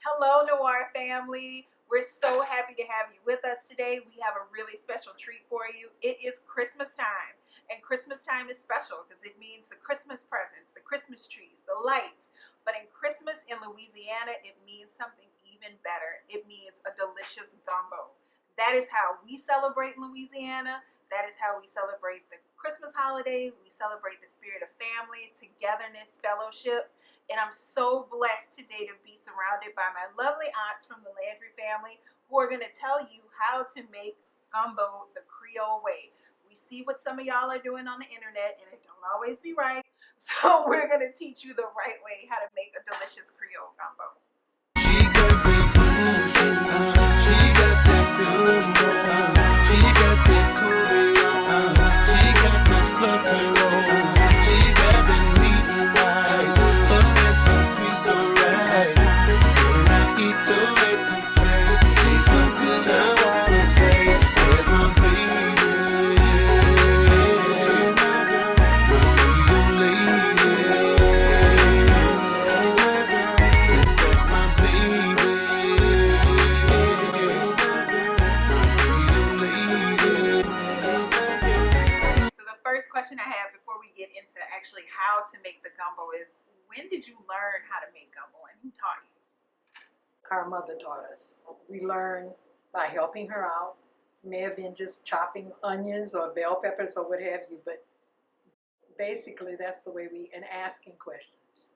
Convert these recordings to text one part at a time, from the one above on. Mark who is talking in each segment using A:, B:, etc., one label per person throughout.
A: Hello, Noir family. We're so happy to have you with us today. We have a really special treat for you. It is Christmas time, and Christmas time is special because it means the Christmas presents, the Christmas trees, the lights. But in Christmas in Louisiana, it means something even better. It means a delicious gumbo. That is how we celebrate in Louisiana. That is how we celebrate the Christmas holiday. We celebrate the spirit of family, togetherness, fellowship. And I'm so blessed today to be surrounded by my lovely aunts from the Landry family who are going to tell you how to make gumbo the Creole way. We see what some of y'all are doing on the internet, and it don't always be right. So we're going to teach you the right way how to make a delicious Creole gumbo.
B: She got that groove, she got that groove, she got that cool, she got that fluff and roll, she got that meat and rice, the recipe so right. When I eat to it to fade, tastes so good now I will say, where's my baby? My Creole lady, said that's my baby.
A: So the first question I have before we get into actually how to make the gumbo is, when did you learn how to make gumbo and who taught you?
C: Our mother taught us. We learned by helping her out. May have been just chopping onions or bell peppers or what have you, but basically that's the way and asking questions.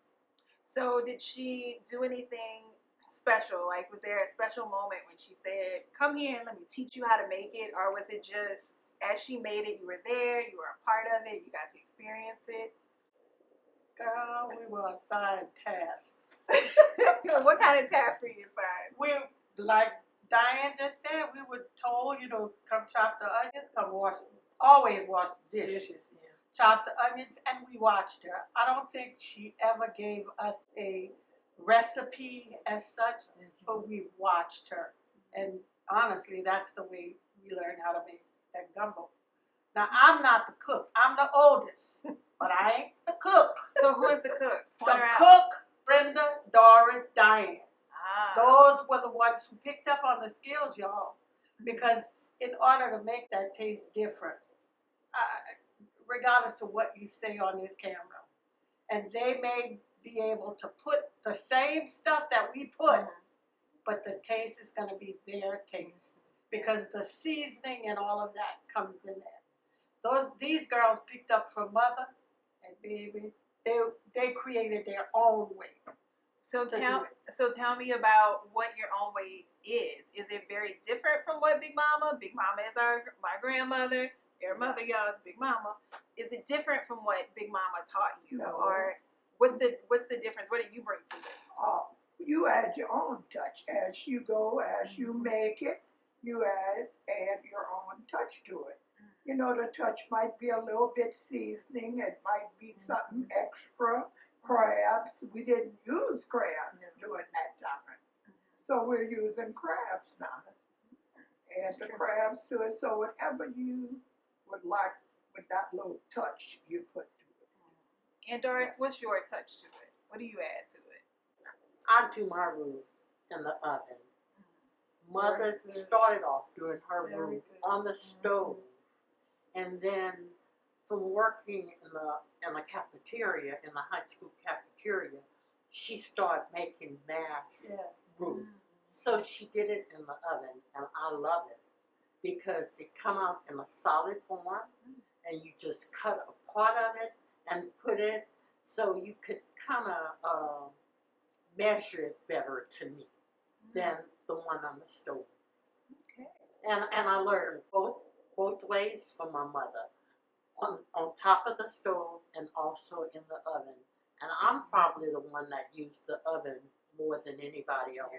A: So did she do anything special? Like, was there a special moment when she said, come here and let me teach you how to make it? Or was it just as she made it, you were there, you were a part of it, you got to experience it?
D: Girl, we were assigned tasks.
A: What kind of task were you assigned?
D: We, like Diane just said, we were told, come chop the onions, always wash the dishes.
C: Yeah.
D: Chop the onions, and we watched her. I don't think she ever gave us a recipe as such, but we watched her. And honestly, that's the way we learned how to make that gumbo. Now, I'm not the cook. I'm the oldest, but I ain't the cook.
A: So who is the cook?
D: The
A: Point her out.
D: cook, Brenda, Doris, Diane.
A: Ah.
D: Those were the ones who picked up on the skills, y'all. Because in order to make that taste different, regardless to what you say on this camera, and they may be able to put the same stuff that we put, but the taste is going to be their taste because the seasoning and all of that comes in there. These girls picked up from mother, and baby, they created their own way.
A: So tell me about what your own way is. Is it very different from what Big Mama? Big Mama is my grandmother. Your mother, y'all, is Big Mama. Is it different from what Big Mama taught you?
E: No.
A: Or what's the difference? What do you bring to it?
E: You add your own touch as you go, as you make it. You add your own touch to it. You know, the touch might be a little bit seasoning. It might be something extra. Crabs. We didn't use crabs during that time, so we're using crabs now. Add the crabs to it. So whatever you would like with that little touch, you put to it.
A: And Doris, what's your touch to it? What do you add to it?
F: I do my roux in the oven. Mother started off doing her roux on the stove, and then from working in the cafeteria, in the high school cafeteria, she started making mass roux. So she did it in the oven, and I love it because it come out in a solid form, and you just cut a part of it and put it so you could kind of measure it better to me than the one on the stove.
A: Okay.
F: And I learned both ways from my mother, on top of the stove and also in the oven. And I'm probably the one that used the oven more than anybody else.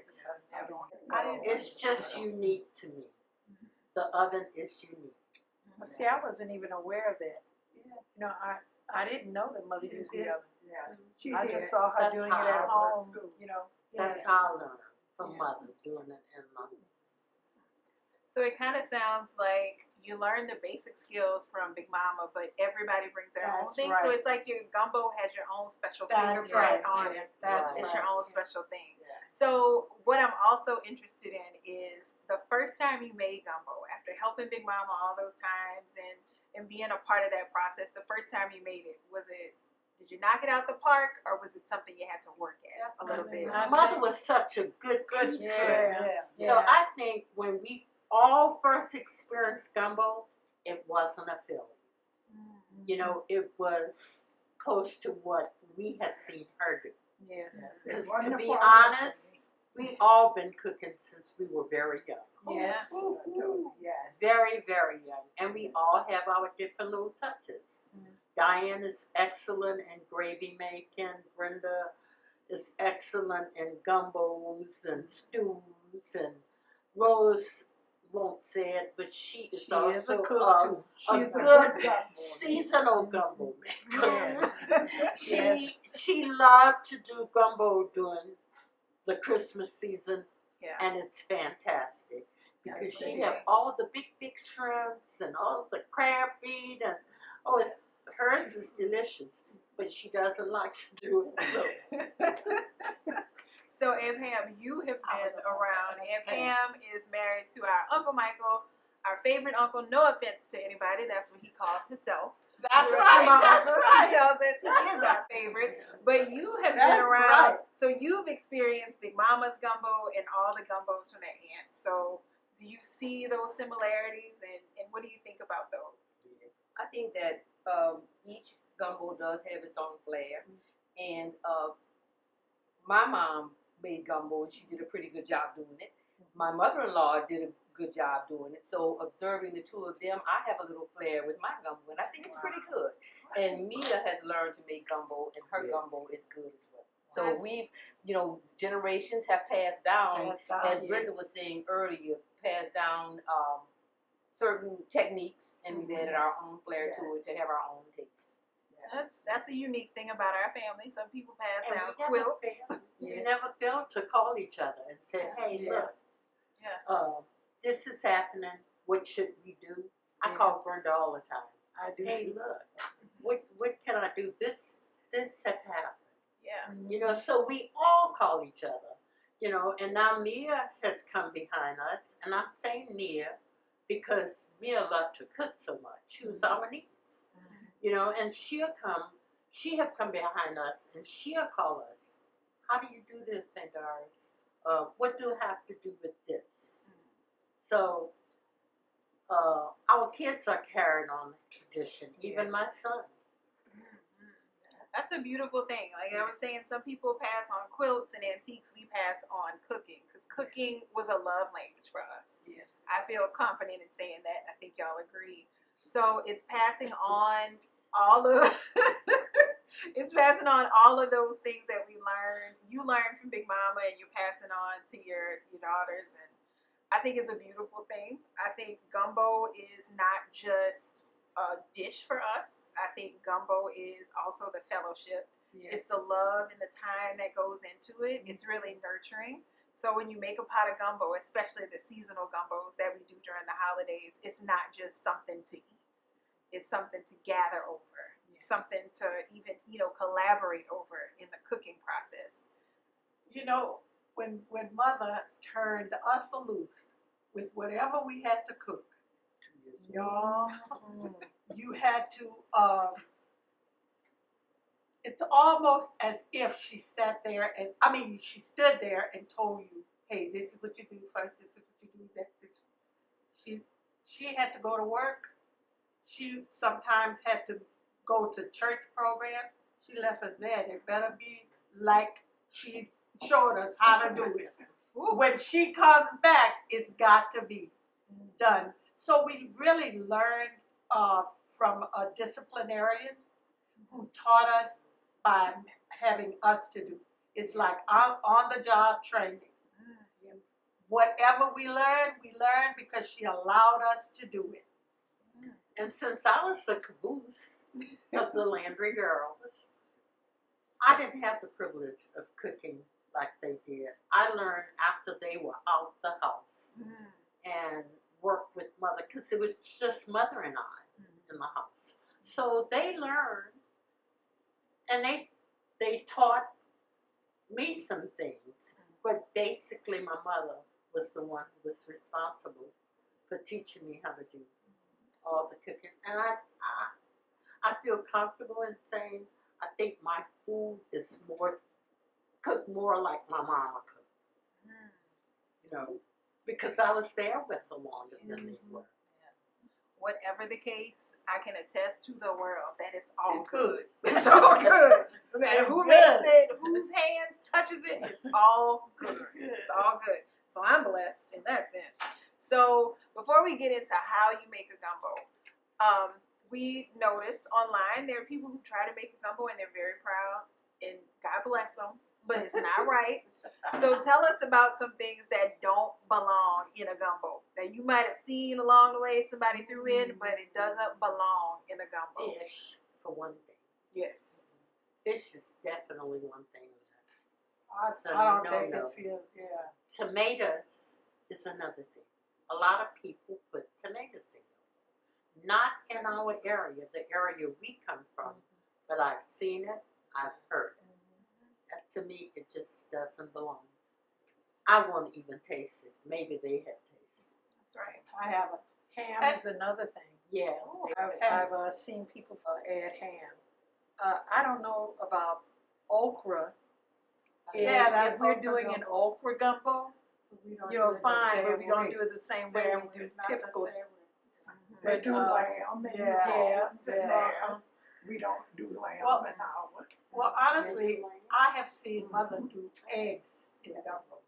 F: It's just unique to me. The oven is unique.
C: See, I wasn't even aware of that. You know, I didn't know that mother used the oven.
E: Yeah,
C: I just saw her
F: That's
C: doing
F: how
C: it at
F: I
C: home.
E: was.
C: You know.
F: That's how I learned from mother, doing it in the
A: So it kind of sounds like you learn the basic skills from Big Mama, but everybody brings their own
D: That's
A: thing.
D: right.
A: So it's like your gumbo has your own special
D: That's
A: fingerprint
D: right.
A: on it.
D: That's
A: It's
D: right.
A: your own special thing. So what I'm also interested in is the first time you made gumbo after helping Big Mama all those times and being a part of that process. The first time you made it, was it? Did you knock it out the park, or was it something you had to work at a little bit?
F: Mother was such a good teacher.
D: Yeah.
F: So I think when we all first experienced gumbo, it wasn't a feeling. You know, it was close to what we had seen her do.
A: Yes.
F: Because
E: It wasn't
F: to
E: a
F: be
E: problem
F: honest,
E: for me.
F: we all been cooking since we were very young.
A: Yes.
E: Yes.
F: Very, very young. And we all have our different little touches. Diane is excellent in gravy making. Brenda is excellent in gumbos and stews. And Rose won't say it, but she is also
C: a cook too.
E: She's a
F: good
E: gumbo.
F: seasonal gumbo maker.
A: Yes.
F: She loved to do gumbo during the Christmas season,
A: Yeah.
F: and it's fantastic because
E: Yes,
F: she
E: it
F: have
E: is.
F: all the big shrimps and all the crab feet, and hers is delicious, but she doesn't like to do it. So
A: So, Aunt Pam, you have been around. Aunt Pam is married to our Uncle Michael, our favorite uncle. No offense to anybody, that's what he calls himself.
D: That's
A: Some
D: right.
A: of
D: That's
A: us,
D: right.
A: he tells us he is our favorite. But you have been
D: That's
A: around,
D: right.
A: so you've experienced Big Mama's gumbo and all the gumbos from their aunt. So, do you see those similarities, and what do you think about those?
G: I think that each gumbo does have its own flair, and my mom made gumbo and she did a pretty good job doing it. My mother-in-law did a good job doing it. So observing the two of them, I have a little flair with my gumbo, and I think it's pretty good. And Mia has learned to make gumbo, and her gumbo is good as well. So we've, generations have passed down, as Brenda was saying earlier, passed down certain techniques, and we've added our own flair to it to have our own taste.
A: That's a unique thing about our family. Some people pass
F: and
A: down
F: we
A: quilts.
F: never failed to call each other and say, "Hey, look, this is happening. What should we do?" I call Brenda all the time.
C: I do
F: Hey,
C: too.
F: look, what can I do? This have happened.
A: Yeah.
F: So we all call each other, and now Mia has come behind us, and I'm saying Mia because Mia loved to cook so much. She was our niece, and she have come behind us, and she'll call us. How do you do this, St. Doris? What do I have to do with this? So our kids are carrying on the tradition, even my son.
A: That's a beautiful thing. Like I was saying, some people pass on quilts and antiques. We pass on cooking because cooking was a love language for us.
C: Yes.
A: I feel confident in saying that. I think y'all agree. So it's passing on all of it's passing on all of those things that we learned. You learned from Big Mama, and you're passing on to your daughters, and I think it's a beautiful thing. I think gumbo is not just a dish for us. I think gumbo is also the fellowship.
C: Yes.
A: It's the love and the time that goes into it. It's really nurturing. So when you make a pot of gumbo, especially the seasonal gumbos that we do during the holidays, it's not just something to eat. It's something to gather over.
C: Yes.
A: Something to even, collaborate over in the cooking process.
D: When Mother turned us loose with whatever we had to cook, y'all, you had to, it's almost as if she sat there she stood there and told you, hey, this is what you do first, this is what you do next. She had to go to work. She sometimes had to go to church programs. She left us there. It better be like she showed us how to do it. When she comes back, it's got to be done. So we really learned from a disciplinarian who taught us by having us to do. It's like on-the-job training. Whatever we learned because she allowed us to do it.
F: And since I was the caboose of the Landry girls, I didn't have the privilege of cooking like they did. I learned after they were out the house and worked with Mother, because it was just Mother and I in the house. So they learned, and they taught me some things, But basically, my mother was the one who was responsible for teaching me how to do all the cooking. And I feel comfortable in saying I think my food is cooked more like my mama cooked. You know, because I was there with them longer than they were.
A: Whatever the case, I can attest to the world that it's all
D: It's
A: good.
D: good.
A: It's all good. No matter who
D: Good.
A: makes it, whose hands touches it, it's all good. It's all good. So I'm blessed in that sense. So before we get into how you make a gumbo, we noticed online there are people who try to make a gumbo and they're very proud, and God bless them, but it's not right. So tell us about some things that don't belong in a gumbo that you might have seen along the way somebody threw in, but it doesn't belong in a gumbo.
F: Fish, for one thing.
A: Yes.
F: Fish is definitely one thing.
D: I
F: So
D: don't
F: no,
D: think
F: no.
D: it feels, yeah.
F: Tomatoes is another thing. A lot of people put tomatoes in. Not in our area, the area we come from, but I've seen it, I've heard it. That to me, it just doesn't belong. I won't even taste it. Maybe they have tasted it.
A: That's right.
D: I haven't.
C: Ham is another thing.
F: Yeah.
C: I've seen people add ham. I don't know about okra.
D: Yeah, that's
C: If we're
D: okra
C: doing an
D: gumbo.
C: okra gumbo,
D: We don't
C: you
D: do
C: know,
D: it the
C: fine, but
D: same
C: we don't
D: way.
C: do it the same way
D: Same
C: we do
D: way, not the
C: typical.
D: same way.
E: They
C: But,
E: do lamb and
D: yeah,
E: prawns and that. We don't do lamb
D: Well,
E: in ours.
D: Well, honestly, I have seen mother do eggs in gumbo.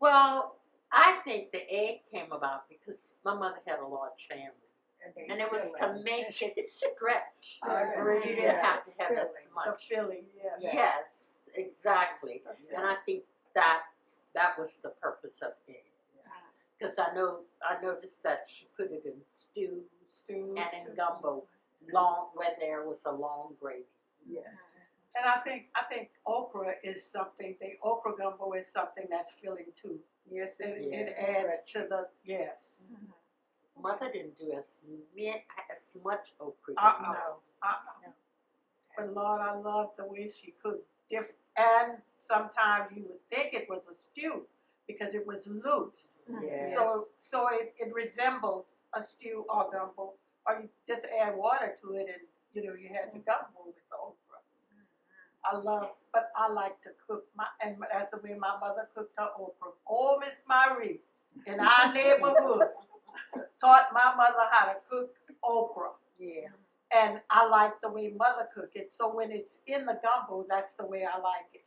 F: Well, I think the egg came about because my mother had a large family.
E: they
F: And it was
E: fill
F: to
E: 'em.
F: make it stretch.
E: I agree.
F: You didn't have to have
E: Filling.
F: as
D: The
F: much.
D: filling, yeah.
F: Yes, exactly. And I think that was the purpose of eggs. Because I noticed that she put it in stews
D: Stew.
F: and in gumbo, where there was a long gravy.
D: Yes. And I think okra is something, the okra gumbo is something that's filling too.
C: Yes,
D: It,
C: it is.
D: it adds to the, yes.
F: Mother didn't do as much okra.
C: No.
D: But Lord, I love the way she cooked different. And sometimes you would think it was a stew because it was loose.
F: Yes.
D: So it resembled a stew or gumbo, or you just add water to it and you had the gumbo with the okra. But I like to cook and that's the way my mother cooked her okra. Oh, Miss Marie, in our neighborhood, taught my mother how to cook okra.
C: Yeah.
D: And I like the way mother cooked it. So when it's in the gumbo, that's the way I like it.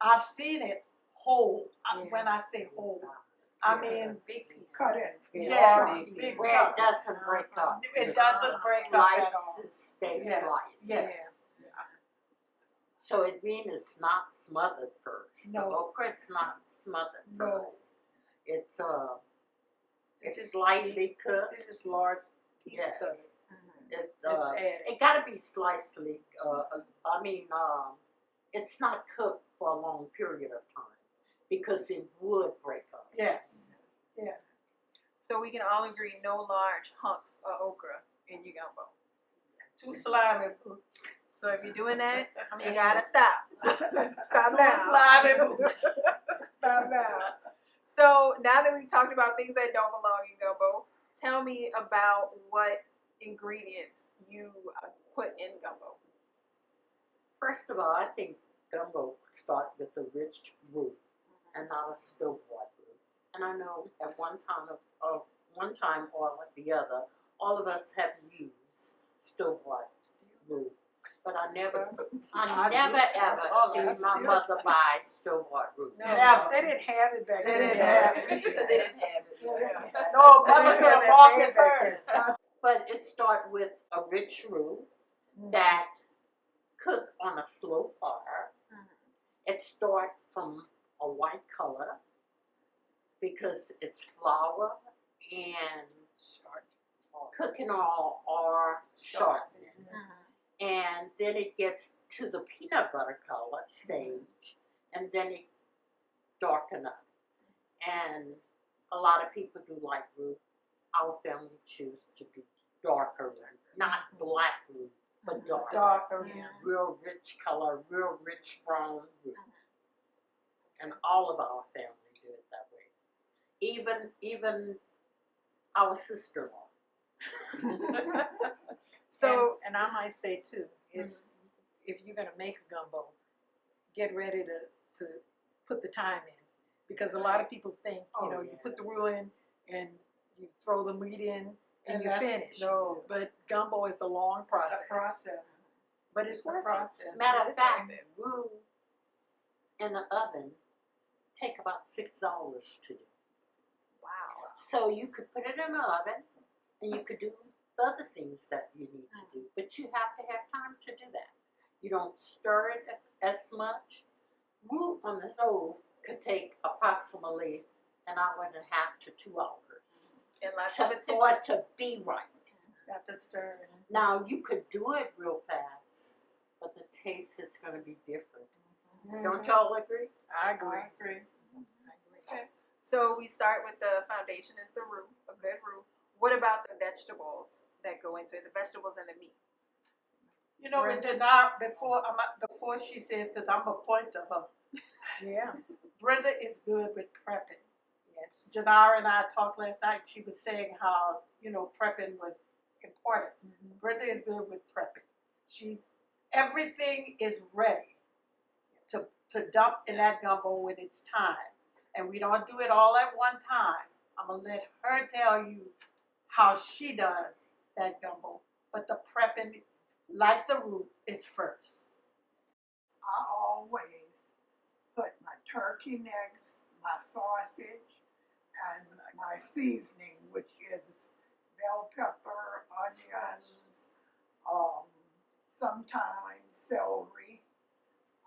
D: I've seen it whole. When I say whole, I mean
C: Big piece.
E: Cut it.
D: yeah, big
F: Where it
D: chunks.
F: doesn't break up.
D: It doesn't break up at all.
F: Slices stay
D: Yes,
F: sliced.
D: yes.
F: So it means it's not smothered first.
D: No.
F: The okra is not smothered
D: No.
F: first. It's
C: It's just
F: slightly cooked.
C: It's just large pieces
F: Yes.
C: of it.
F: It's
C: It's added.
F: it gotta be slicely. It's not cooked for a long period of time because it would break up.
D: Yes.
A: So we can all agree no large hunks of okra in your gumbo.
D: Too slimy.
A: So if you're doing that, you gotta stop. Stop
D: Too
A: now.
D: slimy.
A: Stop now. So now that we've talked about things that don't belong in gumbo, tell me about what ingredients you put in gumbo.
F: First of all, I think gumbo start with the rich roux and not a stove-bought roux. And I know at one time or the other, all of us have used stove-bought roux. But I never ever seen my mother buy stove-bought roux.
D: Yeah,
C: They didn't have it back
D: They
C: then.
D: didn't have
G: Because they didn't have it.
D: No, mother could have marketed hers.
F: But it start with a rich roux that cook on a slow fire. It start from a white color because it's flour and cooking oil or shortening. And then it gets to the peanut butter color stage, and then it darken up. And a lot of people do light roux. Our family choose to do darker roux, not black roux, but darker.
D: Darker.
F: Real rich color, real rich brown roux. and all of our family do it that way. Even our sister-in-law.
A: So
C: and I might say too, is if you're gonna make a gumbo, get ready to put the time in, because a lot of people think, you know, you put the roux in and you throw the meat in and you finish.
D: No.
C: But gumbo is a long process.
D: It's a process.
C: But it's worth it.
F: Matter of fact, roux in the oven take about $6 to do.
A: wow.
F: So you could put it in the oven, and you could do the other things that you need to do, but you have to have time to do that. You don't stir it as much. Roux on the stove could take approximately an hour and a half to 2 hours
A: And lots
F: to,
A: of attention.
F: for it to be right.
D: Got to stir it.
F: Now you could do it real fast, but the taste is going to be different. Don't y'all agree?
C: I agree.
D: I agree.
A: Okay. So we start with the foundation is the roux, a good roux. What about the vegetables that go into it? The vegetables and the meat.
D: You know, when Janara, before she says, because I'm a point of her,
C: Yeah.
D: Brenda is good with prepping.
C: Yes.
D: Janara and I talked last night. She was saying how, you know, prepping was important. Brenda is good with prepping. Everything is ready to dump in that gumbo when it's time. And we don't do it all at one time. I'm going to let her tell you how she does that gumbo. But the prepping, like the roux, is first.
E: I always put my turkey necks, my sausage, and my seasoning, which is bell pepper, onions, sometimes celery.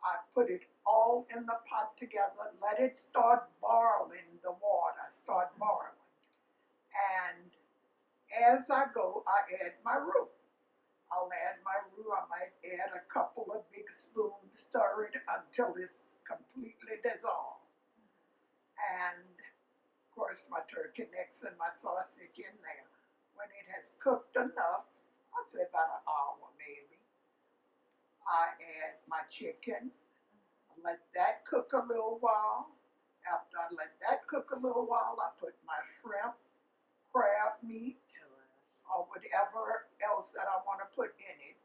E: I put it all in the pot together, let it start boiling, the water start boiling. And as I go, I add my roux. I'll add my roux. I might add a couple of big spoons, stir it until it's completely dissolved. And of course, my turkey necks and my sausage in there. When it has cooked enough, I'd say about an hour maybe, I add my chicken, let that cook a little while. After I let that cook a little while, I put my shrimp, crab meat, or whatever else that I want to put in it.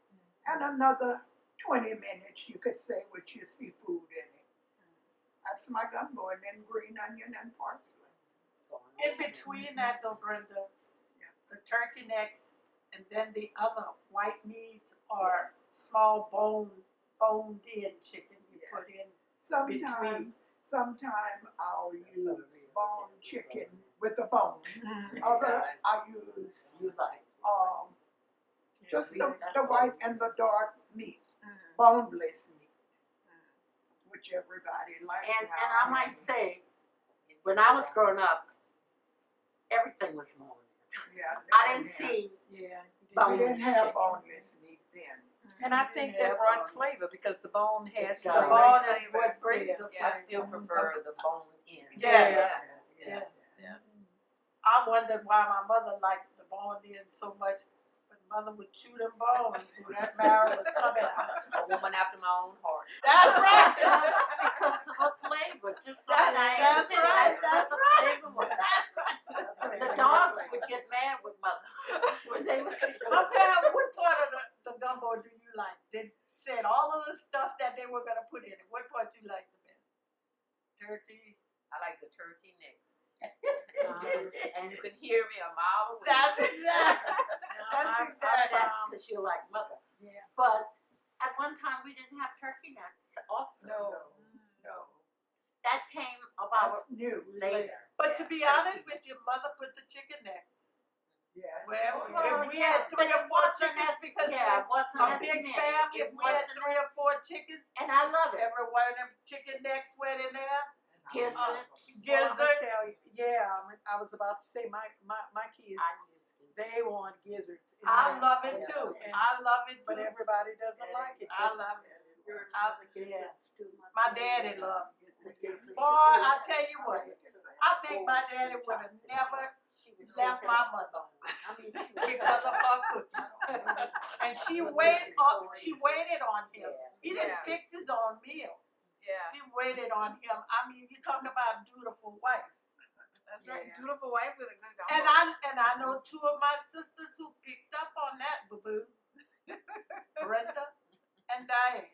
E: And another 20 minutes, you could say, with your seafood in it. That's my gumbo, and then green onion and parsley.
D: In between that, though, Brenda, the turkey necks and then the other white meat or small boned-in chicken you put in between.
E: Sometime I'll use bone chicken with the bones. Other I use just the white and the dark meat, boneless meat, which everybody likes.
F: And I might say, when I was growing up, everything was bone. I didn't see
E: we
F: boneless
E: didn't have
F: chicken.
E: boneless meat then.
C: And I think that brought flavor, because the bone has
F: It does.
D: The
C: flavor.
D: bone is what brings the
G: I
D: flavor.
G: still prefer the bone in.
D: Yes.
G: Yeah.
D: Yes. I wondered why my mother liked the bone in so much, but mother would chew them bones when that marrow was coming out.
G: A woman after my own heart.
D: That's right.
F: Because of the flavor, just like
D: That's right. That's right.
F: The dogs would get mad with mother when they would see
D: What part of the gumbo do you like? They said all of the stuff that they were gonna put in it. What part you like the best? Turkey.
G: I like the turkey necks. And you can hear me a mile away.
D: That's exactly.
F: That's because you're like mother.
C: Yeah.
F: But at one time we didn't have turkey necks also.
E: No.
F: That came about
E: That's new.
F: later.
D: But to be honest with you, mother put the chicken necks.
E: Yes.
D: Well,
F: Well,
D: if we
F: yeah,
D: had 3 or 4
F: but it wasn't
D: chickens,
F: as-
D: because
F: yeah, it
D: we're
F: wasn't
D: a
F: as
D: big
F: many.
D: family,
F: It
D: if we had
F: wasn't
D: 3 or
F: as-
D: 4 chickens,
F: And I love it.
D: every one of them chicken necks went in there.
F: Gizzards.
C: Well, I'ma
D: Gizzards.
C: tell you, yeah, I was about to say my kids,
F: I use gizzards.
C: they want gizzards. in
D: I
C: there.
D: love it too.
C: And-
D: I love it
C: But
D: too.
C: everybody doesn't like it.
D: I love it.
F: Yeah.
D: My daddy loved it.
F: The gizzards.
D: Boy, I tell you what, I think my daddy would have never left my mother because of her cooking. And she waited on him. He didn't fix his own meals.
A: Yeah,
D: She waited on him. I mean, you talk about dutiful wife.
A: that's right.
C: Yeah.
A: Dutiful wife with a good gumbo.
D: And I know two of my sisters who picked up on that, boo-boo. Brenda and Diane.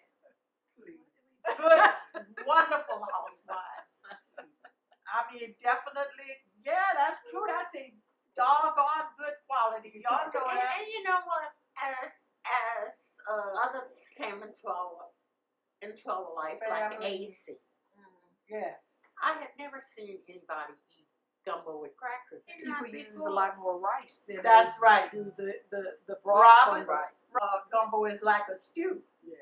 D: Good, wonderful housewives. I mean, definitely, yeah, that's true. That's a doggone good quality. Y'all know that.
F: And you know what? As others came into our life, like
D: Family.
F: AC,
D: Yes.
F: I had never seen anybody eat gumbo with crackers.
C: People use a lot more rice than
D: That's
C: they
D: right.
C: do the broth from
D: Robin,
C: the
D: gumbo is like a stew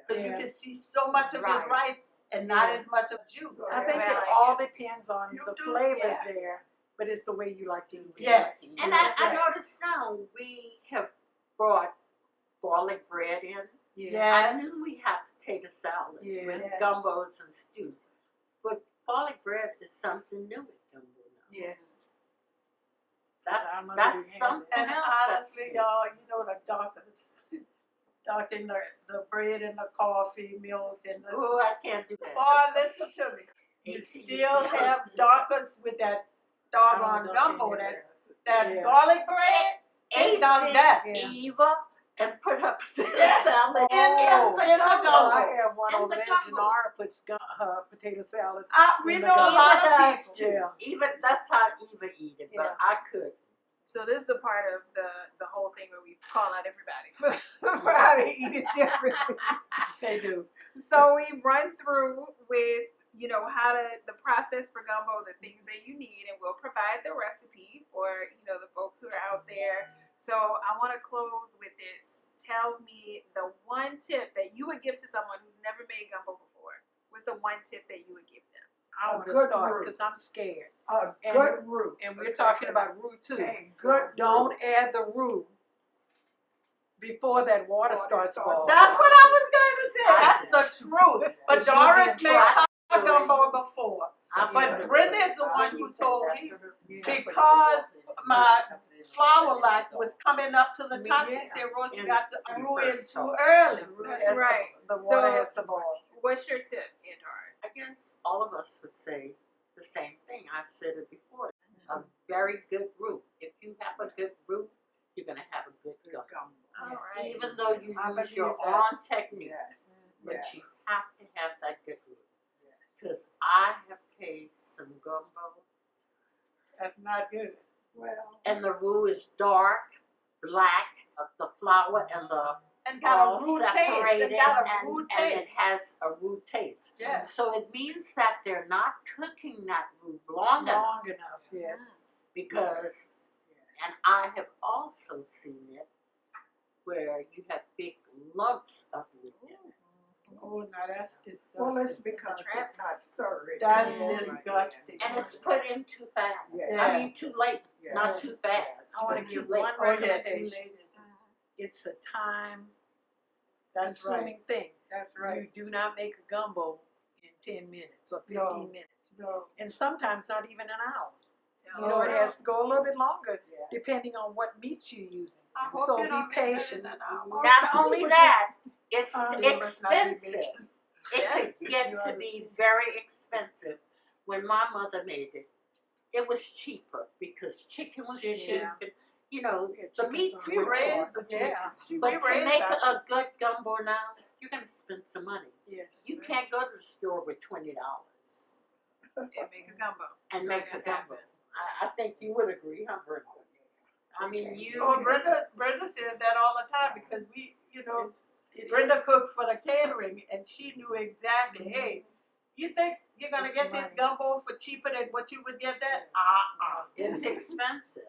D: because you
C: Yeah.
D: can see so much of his
F: Right.
D: rice and not
C: Yeah.
D: as much of juice.
E: So
C: I think
A: I
C: it
A: like
C: all
A: it.
C: depends on
D: You
C: the
D: do?
C: flavors
D: Yeah.
C: there, but it's the way you like to eat it.
D: Yes.
F: And
D: That's
F: I
D: right.
F: noticed now we have brought garlic bread in.
C: Yeah.
F: I
D: Yes.
F: knew we had potato salad
C: Yeah.
F: with
D: Yes.
F: gumbos and stew, but garlic bread is something new with gumbo now.
C: Yes.
F: That's
C: Our mother didn't have
F: something
D: And
F: else.
D: honestly, y'all, you know the doctors. Docking the bread and the coffee, milk and the.
F: Oh, I can't do that.
D: Boy, listen to me. You
F: AC
D: still
F: used to-
D: have darkers with that doggone gumbo, that
C: Yeah.
D: garlic bread. Ain't done that.
C: Yeah.
F: Eva, and put her potato
D: Yes.
F: salad
D: In the
C: Oh,
D: gumbo.
C: I have one
F: In
C: over
F: the
C: there.
F: gumbo.
C: Janara puts her potato salad.
D: We
C: In the
D: know a
C: gumbo.
D: lot
F: Eva
D: of
F: does
D: people.
F: too.
C: Yeah.
F: Even that's how Eva eat it, but
C: Yeah.
F: I could.
A: So this is the part of the whole thing where we call out everybody for how to eat it differently.
C: They do.
A: So we run through with, you know, how to the process for gumbo, the things that you need, and we'll provide the recipe for, you know, the folks who are out there. So I want to close with this. Tell me the one tip that you would give to someone who's never made gumbo before. What's the one tip that you would give them?
C: I
E: A
C: want to
E: good
C: start
E: root.
C: because I'm scared.
E: A
C: And-
E: good root.
C: And we're talking about roux too.
E: A good
C: Don't
E: root.
C: add the roux before that water
E: Water
C: starts
E: starts
C: boiling.
D: That's what I was going to say. That's the truth. But
C: Because you'll
D: Doris
C: be in
D: made
C: trouble.
D: her gumbo before.
F: I
D: But
F: put
D: Brenda
F: it-
D: is the one who told me
C: Yeah.
D: because my flour like was coming up to the top. She
C: Yeah.
D: said, Rose, you
F: And
D: got to
F: you
D: brew in
F: first
D: too
F: start.
D: early.
A: That's right.
C: The water
A: So-
C: has to boil.
A: What's your tip, Aunt Doris?
F: I guess all of us would say the same thing. I've said it before. A very good roux. If you have a good roux, you're gonna have a good gumbo.
A: All
C: Yes.
A: right.
F: Even though you
D: I
F: use your
D: believe that.
F: own technique,
E: Yes.
F: but
E: Yes.
F: you have to have that good roux. Because I have tasted some gumbo,
D: That's not good.
E: Well,
F: and the roux is dark, black, the flour and the
D: And got
F: all
D: a roux taste.
F: separated,
D: It got a
F: and,
D: roux
F: and
D: taste.
F: it has a roux taste.
D: Yes.
F: So it means that they're not cooking that roux long enough,
C: Long enough, yes.
F: because, and I have also seen it where you have big lumps of roux in it.
D: Oh, now that's disgusting.
E: well, it's because
A: trap.
E: it's not stirred.
D: That's
C: Yes.
D: disgusting.
F: And it's put in too fast.
E: Yeah.
F: I mean, too late,
E: Yeah.
F: not too fast.
C: I want
F: but
C: to
F: too
C: give
F: late.
C: one
D: Oh, yeah, too
C: recommendation.
D: late.
C: It's a time
D: That's
C: consuming
D: right.
C: thing.
D: That's right.
C: You do not make a gumbo in 10 minutes or 15
D: No.
C: minutes.
D: No.
C: And sometimes not even an hour.
A: Tell
C: You know, it
A: them.
C: has to go a little bit longer
E: Yes.
C: depending on what meats you're using.
D: I hope
C: So
D: you
C: be
D: don't make that
C: patient.
D: in an hour.
F: Not only that, it's
C: You
D: must not be
F: expensive.
D: making-
F: It could get
C: You
F: to be
C: understand.
F: very expensive. When my mother made it, it was cheaper because chicken was cheap.
C: Yeah.
F: And, you know,
C: Yeah,
F: the
C: chicken's
F: meats
C: on
F: were
C: the
F: cheap.
C: cheap.
D: Yeah.
F: But
D: We
F: to
D: raised
F: make
D: that.
F: a good gumbo now, you're going to spend some money.
C: Yes.
F: You can't go to the store with $20
A: And make a gumbo.
F: and
A: It's
F: make
A: not
F: a
A: gonna
F: gumbo.
A: happen.
F: I think you would agree, huh, Brenda? I mean, you.
D: Oh, Brenda said that all the time because we, you know,
C: It
D: Brenda
C: is.
D: cooked for the catering and she knew exactly, hey, you think you're gonna
C: It's
D: get this
C: money.
D: gumbo for cheaper than what you would get that?
F: It's expensive.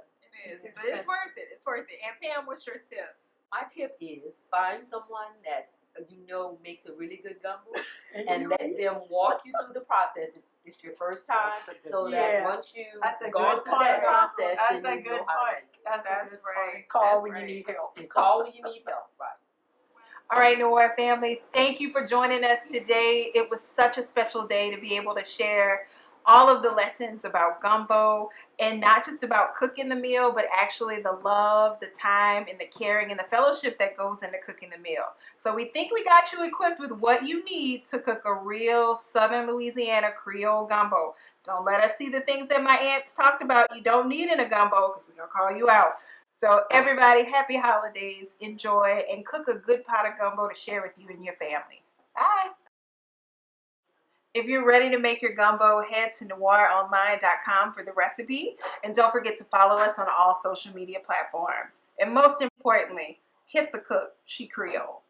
A: It is, but it's worth it. It's worth it. And Pam, what's your tip?
G: My tip is find someone that you know makes a really good gumbo and
C: you-
G: let them walk you through the process. If it's your first time,
F: That's a good
G: so
F: point.
G: that
C: Yeah.
G: once you've
D: That's a
G: gone
D: good
G: through that
D: point.
G: process,
D: That's
G: then
D: a
G: you
D: good
G: know how to
D: point.
G: make it.
D: That's
A: That's
D: a good
A: right.
D: point.
C: Call
A: That's
C: when
A: right.
C: you need help.
G: And call when you need help, right?
A: All right, Noir family, thank you for joining us today. It was such a special day to be able to share all of the lessons about gumbo, and not just about cooking the meal, but actually the love, the time, and the caring and the fellowship that goes into cooking the meal. So we think we got you equipped with what you need to cook a real Southern Louisiana Creole gumbo. Don't let us see the things that my aunts talked about you don't need in a gumbo, because we're going to call you out. So everybody, happy holidays, enjoy, and cook a good pot of gumbo to share with you and your family. Bye. If you're ready to make your gumbo, head to noironline.com for the recipe. And don't forget to follow us on all social media platforms. And most importantly, kiss the cook. She Creole.